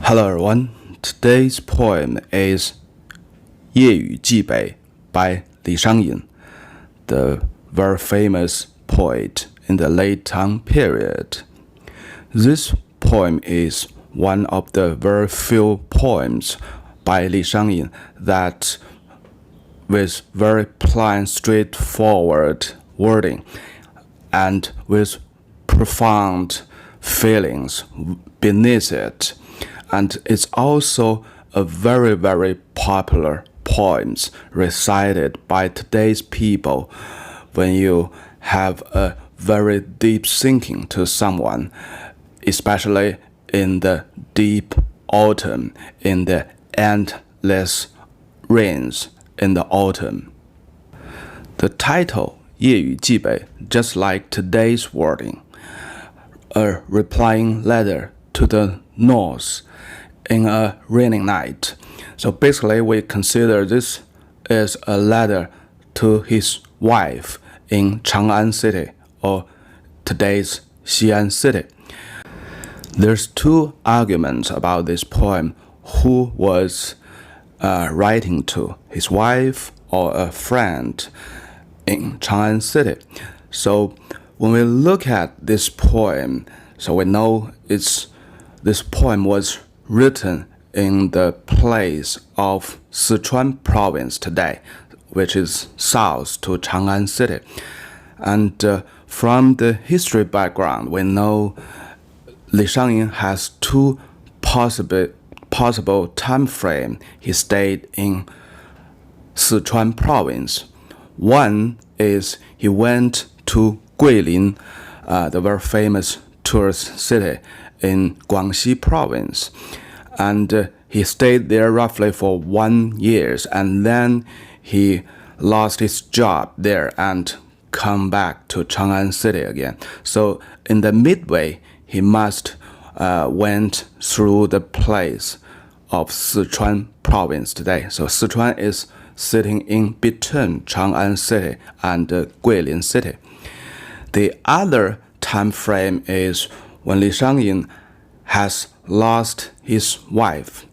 Hello everyone, today's poem is 夜雨寄北 by Li Shangyin, the very famous poet in the late Tang period. This poem is one of the very few poems by Li Shangyin that with very plain, straightforward wording and with profound feelings beneath it. And it's also a very, very popular poem recited by today's people when you have a very deep thinking to someone, especially in the deep autumn, in the endless rains in the autumn. The title 夜雨寄北, just like today's wording, a replying letter to the north in a raining night. So basically we consider this is a letter to his wife in Chang'an city, or today's Xi'an city. There's two arguments about this poem: who was writing to, his wife or a friend in Chang'an city. So when we look at this poem, so we know this poem was written in the place of Sichuan province today, which is south to Chang'an city. And from the history background, we know Li Shangyin has two possible time frame he stayed in Sichuan province. One is he went to Guilin, the very famous tourist city in Guangxi province, and he stayed there roughly for 1 year, and then he lost his job there and come back to Chang'an city again. So in the midway, he must went through the place of Sichuan province today. So Sichuan is sitting in between Chang'an city and Guilin city. The other time frame is when Li Shangyin has lost his wife.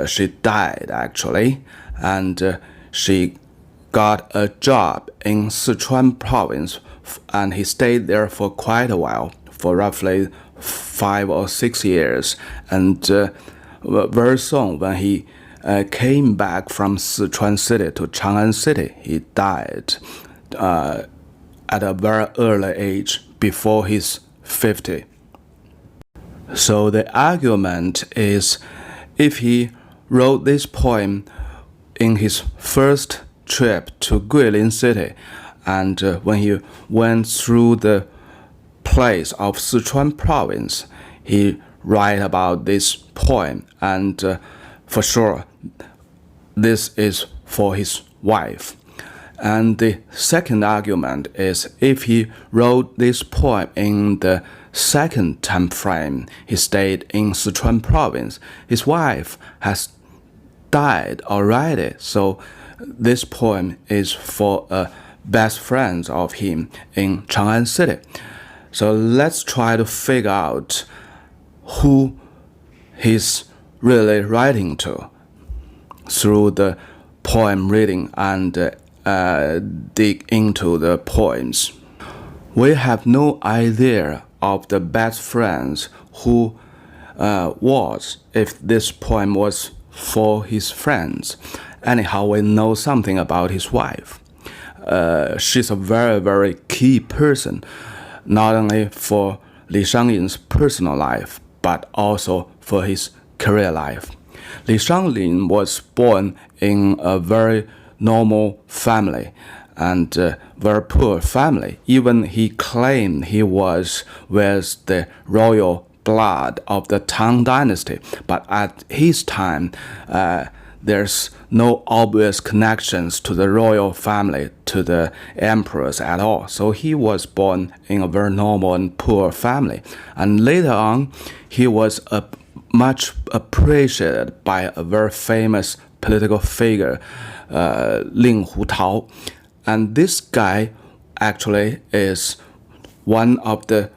She died actually, and she got a job in Sichuan province, and he stayed there for quite a while, for roughly 5 or 6 years. And very soon when he came back from Sichuan city to Chang'an city, he died at a very early age, before he's 50. So the argument is, if he wrote this poem in his first trip to Guilin city, and when he went through the place of Sichuan province, he write about this poem, and for sure this is for his wife. And the second argument is, if he wrote this poem in the second time frame he stayed in Sichuan province, his wife has died already, so this poem is for a best friend of him in Chang'an city. So let's try to figure out who he's really writing to through the poem reading and dig into the poems. We have no idea of the best friends who was, if this poem was for his friends. Anyhow, we know something about his wife. She's a very, very key person, not only for Li Shangyin's personal life, but also for his career life. Li Shangyin was born in a very normal family, and very poor family. Even he claimed he was with the royal blood of the Tang dynasty, but at his time there's no obvious connections to the royal family, to the emperors at all. So he was born in a very normal and poor family, and later on he was much appreciated by a very famous political figure, Ling Hutao. And this guy actually is one of the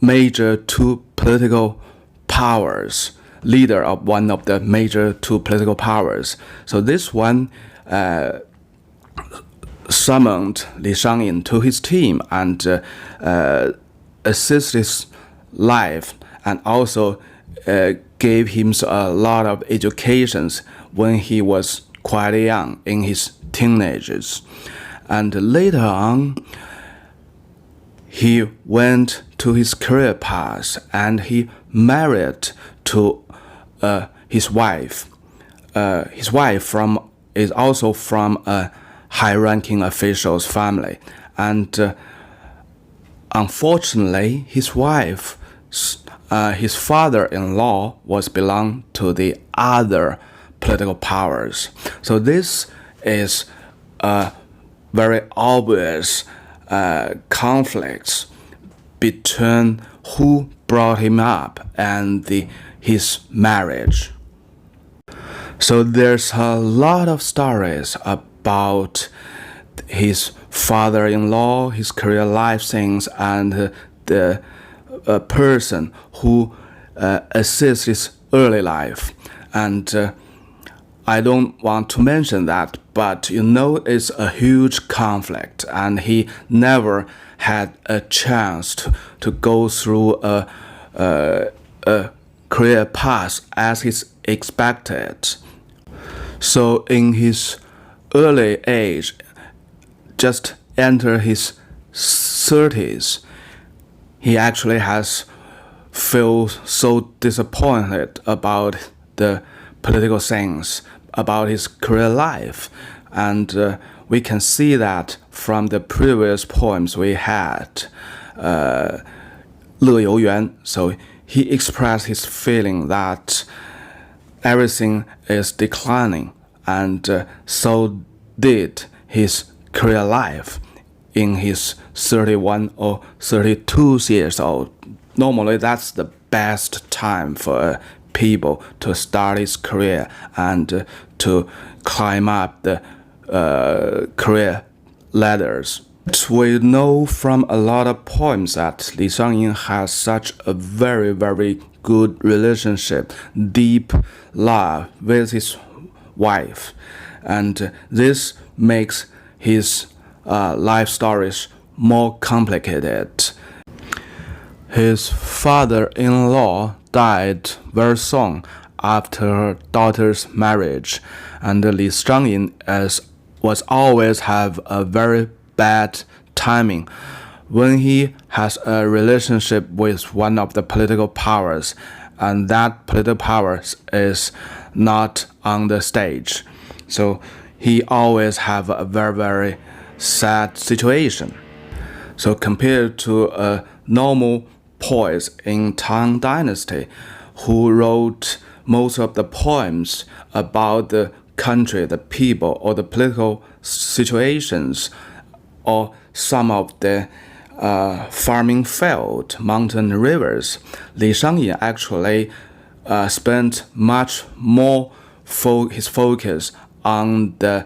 major two political powers leader of one of the major two political powers. So this one summoned Li Shangyin to his team and assisted his life, and also gave him a lot of educations when he was quite young in his teenagers. And later on, he went to his career path and he married to his wife. His wife is also from a high-ranking official's family, and unfortunately, his wife, his father-in-law, was belong to the other political powers. So this is a very obvious conflicts between who brought him up and his marriage. So there's a lot of stories about his father-in-law, his career life things, and the person who assists his early life. And I don't want to mention that, but it's a huge conflict, and he never had a chance to go through a career path as he's expected. So in his early age, just enter his 30s, he actually has feel so disappointed about the political things, about his career life. And we can see that from the previous poems we had, 乐游原. So he expressed his feeling that everything is declining, and so did his career life in his 31 or 32 years old. Normally, that's the best time for people to start his career and to climb up the career ladders. We know from a lot of poems that Li Shangyin has such a very, very good relationship, deep love with his wife, and this makes his life stories more complicated. His father-in-law died very soon after her daughter's marriage, and Li Shangyin was always have a very bad timing when he has a relationship with one of the political powers, and that political power is not on the stage. So he always have a very, very sad situation. So compared to a normal poet in Tang dynasty who wrote most of the poems about the country, the people, or the political situations, or some of the farming field, mountain rivers, Li Shangyin actually spent much more his focus on the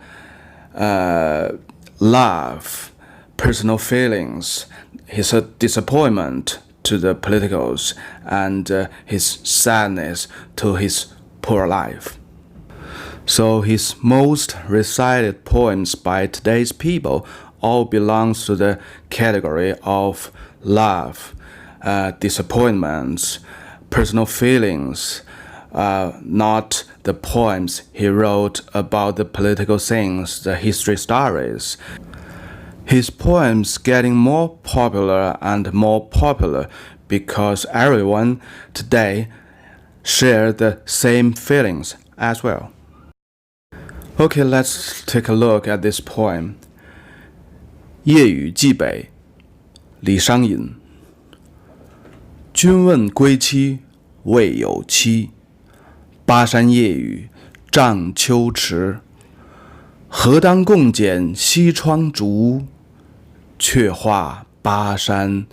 love, personal feelings, his disappointment to the politicals, and his sadness to his poor life. So his most recited poems by today's people all belongs to the category of love, disappointments, personal feelings, not the poems he wrote about the political things, the history stories. His poems getting more popular and more popular because everyone today share the same feelings as well. Okay, let's take a look at this poem. 夜雨寄北，李商隐。君问归期未有期，巴山夜雨涨秋池。何当共剪西窗烛，却话巴山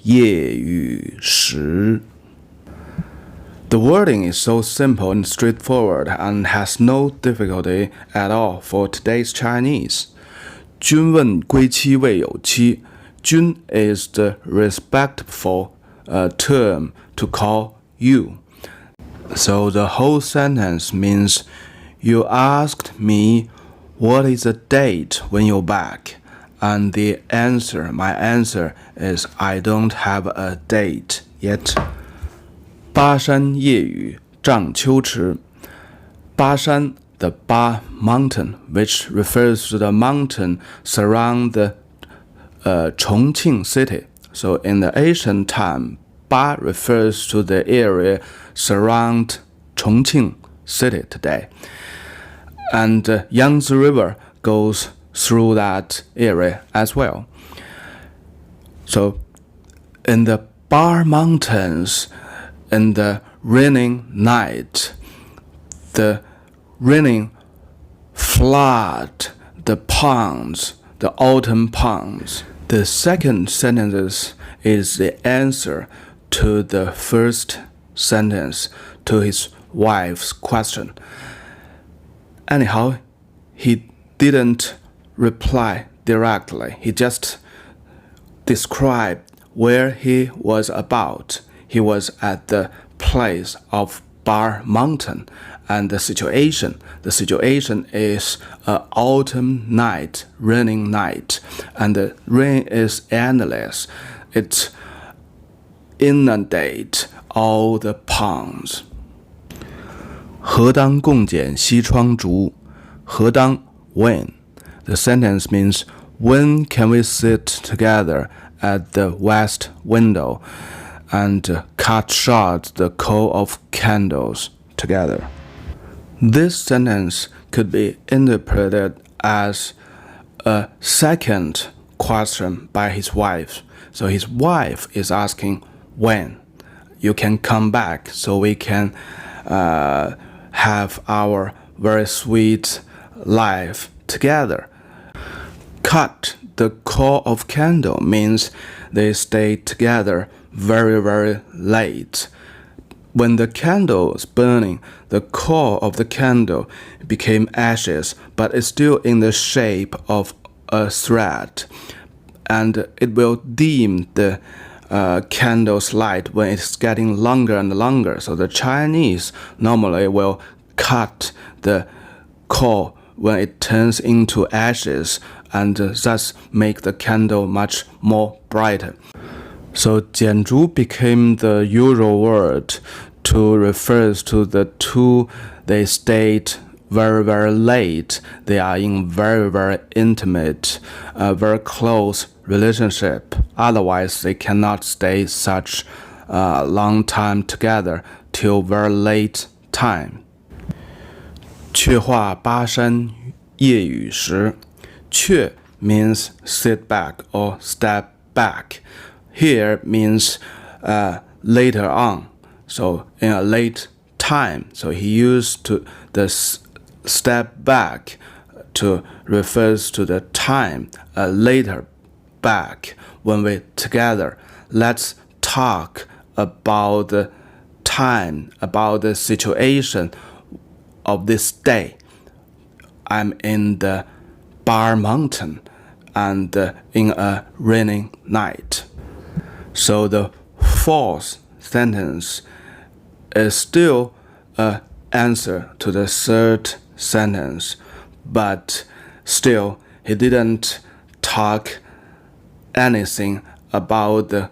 夜雨时。The wording is so simple and straightforward and has no difficulty at all for today's Chinese. 君问归期未有期. 君 is the respectful term to call you. So the whole sentence means you asked me what is the date when you're back, and my answer is I don't have a date yet. 巴山夜雨涨秋池. Ba Shan, the Ba mountain, which refers to the mountain surround the Chongqing city. So in the ancient time, Ba refers to the area surround Chongqing city today. And Yangtze River goes through that area as well. So in the Ba Mountains, in the raining night, the raining flood the ponds, the autumn ponds. The second sentence is the answer to the first sentence, to his wife's question. Anyhow, he didn't reply directly. He just described where he was about. He was at the place of Bar Mountain, and the situation is an autumn night, raining night, and the rain is endless. It inundates all the ponds. 何当共剪西窗烛? 何当 when? The sentence means when can we sit together at the west window and cut short the coal of candles together. This sentence could be interpreted as a second question by his wife. So his wife is asking when you can come back so we can have our very sweet life together. Cut the coal of candle means they stay together very, very late. When the candle is burning, the core of the candle became ashes, but it's still in the shape of a thread, and it will dim the candle's light when it's getting longer and longer. So the Chinese normally will cut the core when it turns into ashes, and thus make the candle much more brighter. So 剪烛 became the usual word to refers to the two. They stayed very, very late. They are in very, very intimate, very close relationship. Otherwise, they cannot stay such a long time together till very late time. 却话巴山夜雨时. 却 means sit back or step back. Here means later on, so in a late time. So he used to the step back to refers to the time, later back when we're together. Let's talk about the time, about the situation of this day. I'm in the Bar Mountain and in a raining night. So the fourth sentence is still an answer to the third sentence, but still he didn't talk anything about the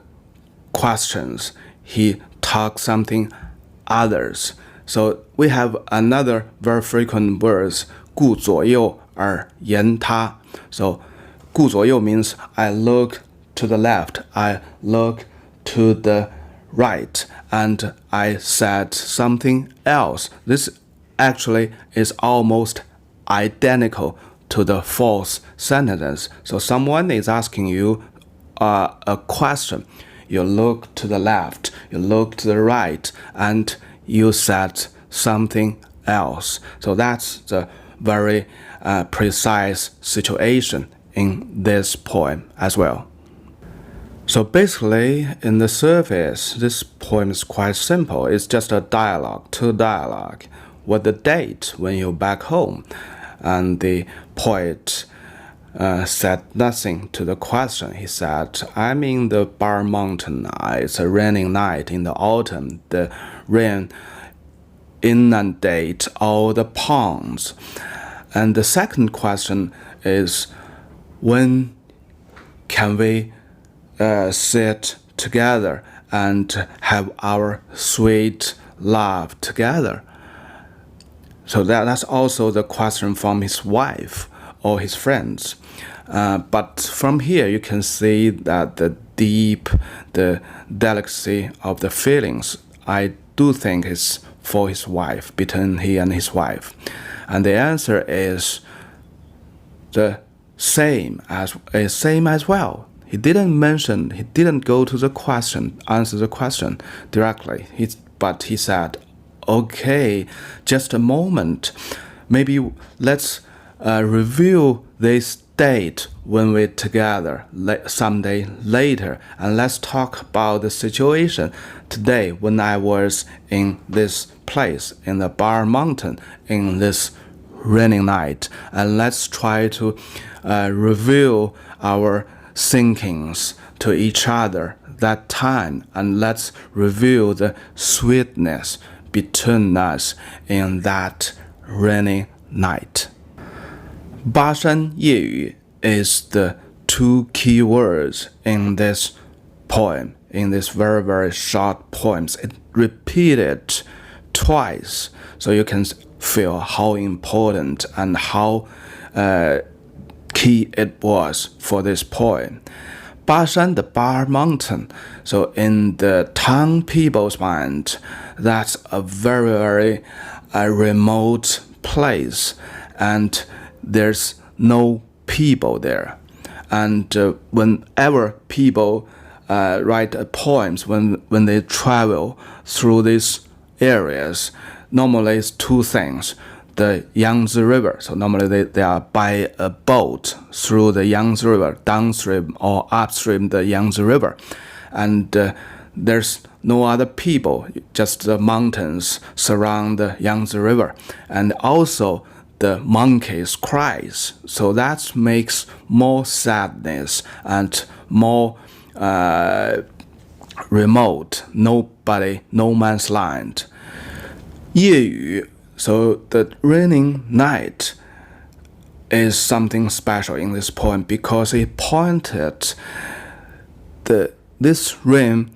questions. He talked something others. So we have another very frequent words, 顾左右而言他. So 顾左右 means I look to the left, I look to the right, and I said something else. This actually is almost identical to the fourth sentence. So someone is asking you a question. You look to the left, you look to the right, and you said something else. So that's the very precise situation in this poem as well. So basically, in the surface, this poem is quite simple. It's just a dialogue, two dialogue, with the date when you're back home. And the poet said nothing to the question. He said, I'm in the Bar Mountain. It's a raining night in the autumn. The rain inundate all the ponds. And the second question is, when can we sit together and have our sweet love together? So that's also the question from his wife or his friends. But from here you can see that the delicacy of the feelings, I do think is for his wife, between he and his wife. And the answer is the same as well. He didn't go to the question, answer the question directly. But he said, okay, just a moment. Maybe let's review this date when we're together someday later, and let's talk about the situation today when I was in this place, in the Bar Mountain, in this rainy night, and let's try to review our thinkings to each other that time, and let's review the sweetness between us in that rainy night. 巴山夜雨 is the two key words in this poem, in this very, very short poems. It repeated twice, so you can feel how important and how key it was for this poem. 巴山, the Bar Mountain. So in the Tang people's mind, that's a very, very remote place, and there's no people there. And whenever people write poems, when they travel through these areas, normally it's two things. The Yangtze River, so normally they are by a boat through the Yangtze River, downstream or upstream the Yangtze River. And there's no other people, just the mountains surround the Yangtze River. And also the monkeys' cries. So that makes more sadness and more remote, nobody, no man's land. 夜雨, so the raining night is something special in this poem because it pointed this rain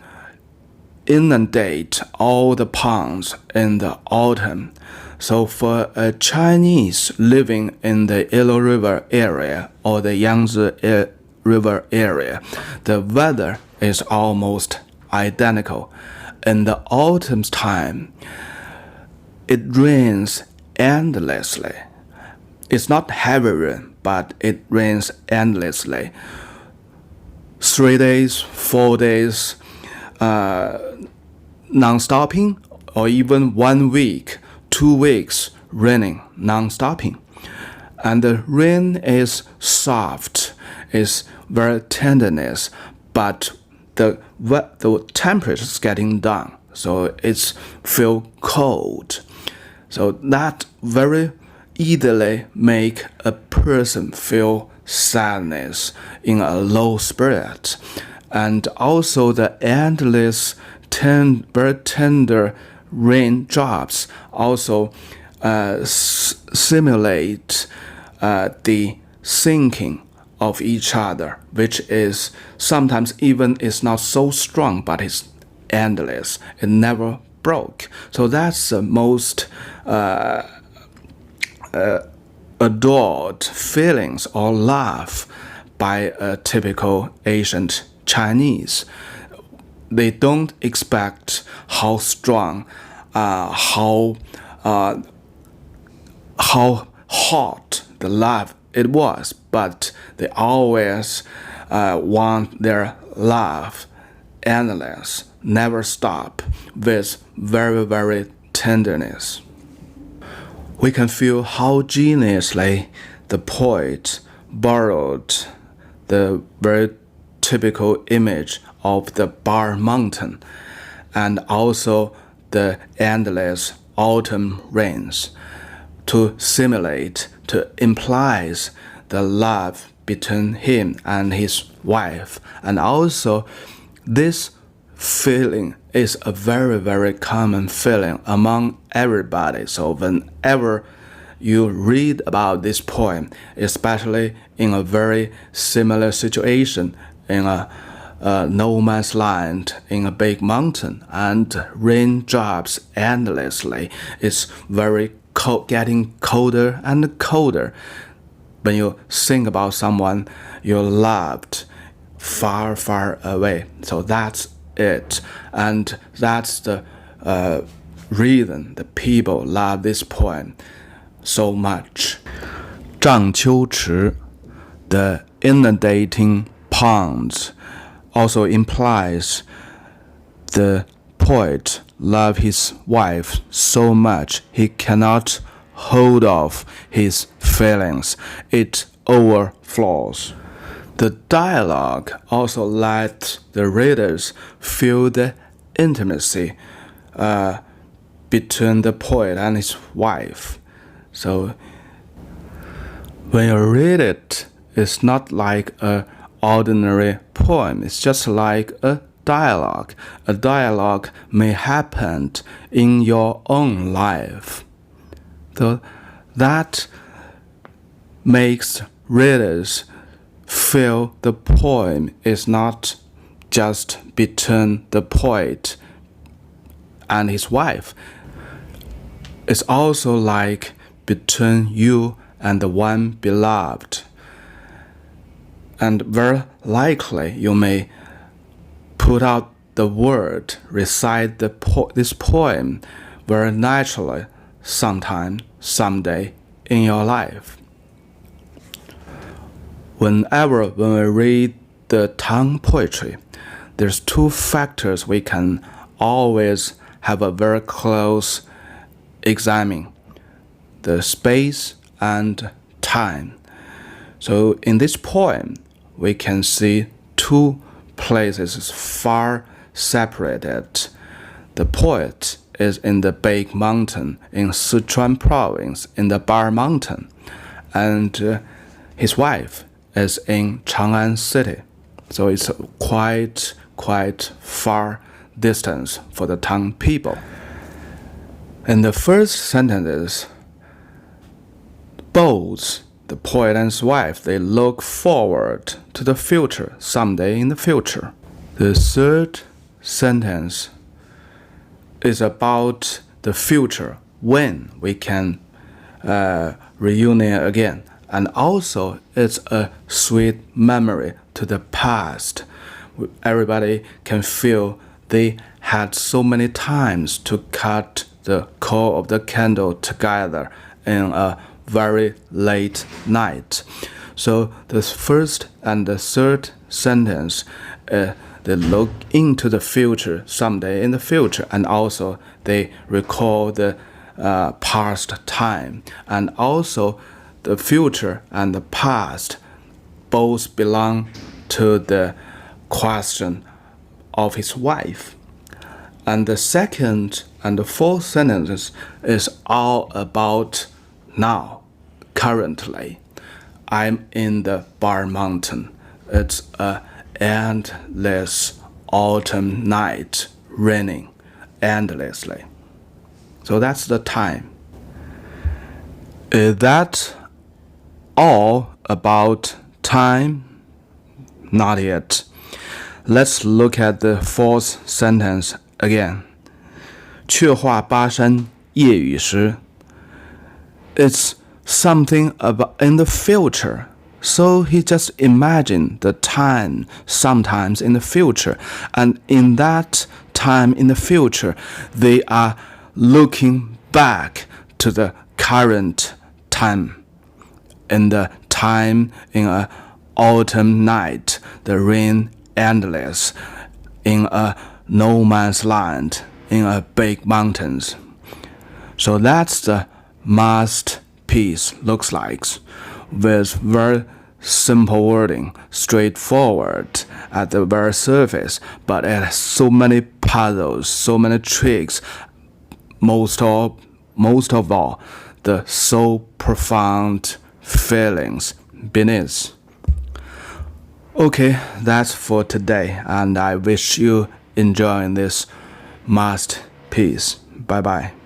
inundate all the ponds in the autumn. So for a Chinese living in the Yellow River area or the Yangtze River area, the weather is almost identical. In the autumn time, it rains endlessly. It's not heavy rain, but it rains endlessly. 3 days, 4 days, non-stopping, or even 1 week, 2 weeks raining non-stopping. And the rain is soft, is very tenderness, but the temperature is getting down, so it's feel cold. So that very easily make a person feel sadness in a low spirit. And also the endless very tender raindrops also simulate the thinking of each other, which is sometimes even is not so strong, but it's endless. It never broke. So that's the most adored feelings or love by a typical ancient Chinese. They don't expect how strong, how hot the love it was, but they always want their love endless, never stop, with very, very tenderness. We can feel how geniusly the poet borrowed the very typical image of the Bar Mountain and also the endless autumn rains to simulate, to implies the love between him and his wife. And also this feeling is a very, very common feeling among everybody. So whenever you read about this poem, especially in a very similar situation, in a no man's land, in a big mountain, and rain drops endlessly, it's very cold, getting colder and colder. When you think about someone you loved far, far away. So that's it. And that's the reason the people love this poem so much. 涨秋池, the inundating ponds, also implies the poet loved his wife so much he cannot hold off his feelings. It overflows. The dialogue also let the readers feel the intimacy between the poet and his wife. So when you read it, it's not like an ordinary poem. It's just like a dialogue. A dialogue may happen in your own life. So that makes readers feel the poem is not just between the poet and his wife. It's also like between you and the one beloved. And very likely you may put out the word, recite this poem very naturally sometime, someday in your life. When we read the Tang poetry, there's two factors we can always have a very close examine: the space and time. So in this poem, we can see two places far separated. The poet is in the big mountain in Sichuan province, in the Bar Mountain, and his wife is in Chang'an city. So it's quite far distance for the Tang people. In the first sentences, both the poet and his wife, they look forward to the future, someday in the future. The third sentence is about the future, when we can reunion again. And also, it's a sweet memory to the past. Everybody can feel they had so many times to cut the coal of the candle together in a very late night. So the first and the third sentence, they look into the future, someday in the future, and also they recall the past time. And also the future and the past both belong to the question of his wife. And the second and the fourth sentence is all about now, currently. I'm in the Bar Mountain. It's an endless autumn night, raining endlessly. So that's the time. Is that all about time? Not yet. Let's look at the fourth sentence again. 却话巴山夜雨时. It's something about in the future. So he just imagined the time sometimes in the future. And in that time in the future, they are looking back to the current time. In the time in an autumn night, the rain endless, in a no man's land, in a big mountains. So that's the masterpiece looks like, with very simple wording, straightforward at the very surface, but it has so many puzzles, so many tricks, most of all, the so profound feelings beneath. Okay, that's for today, and I wish you enjoying this masterpiece. Bye bye.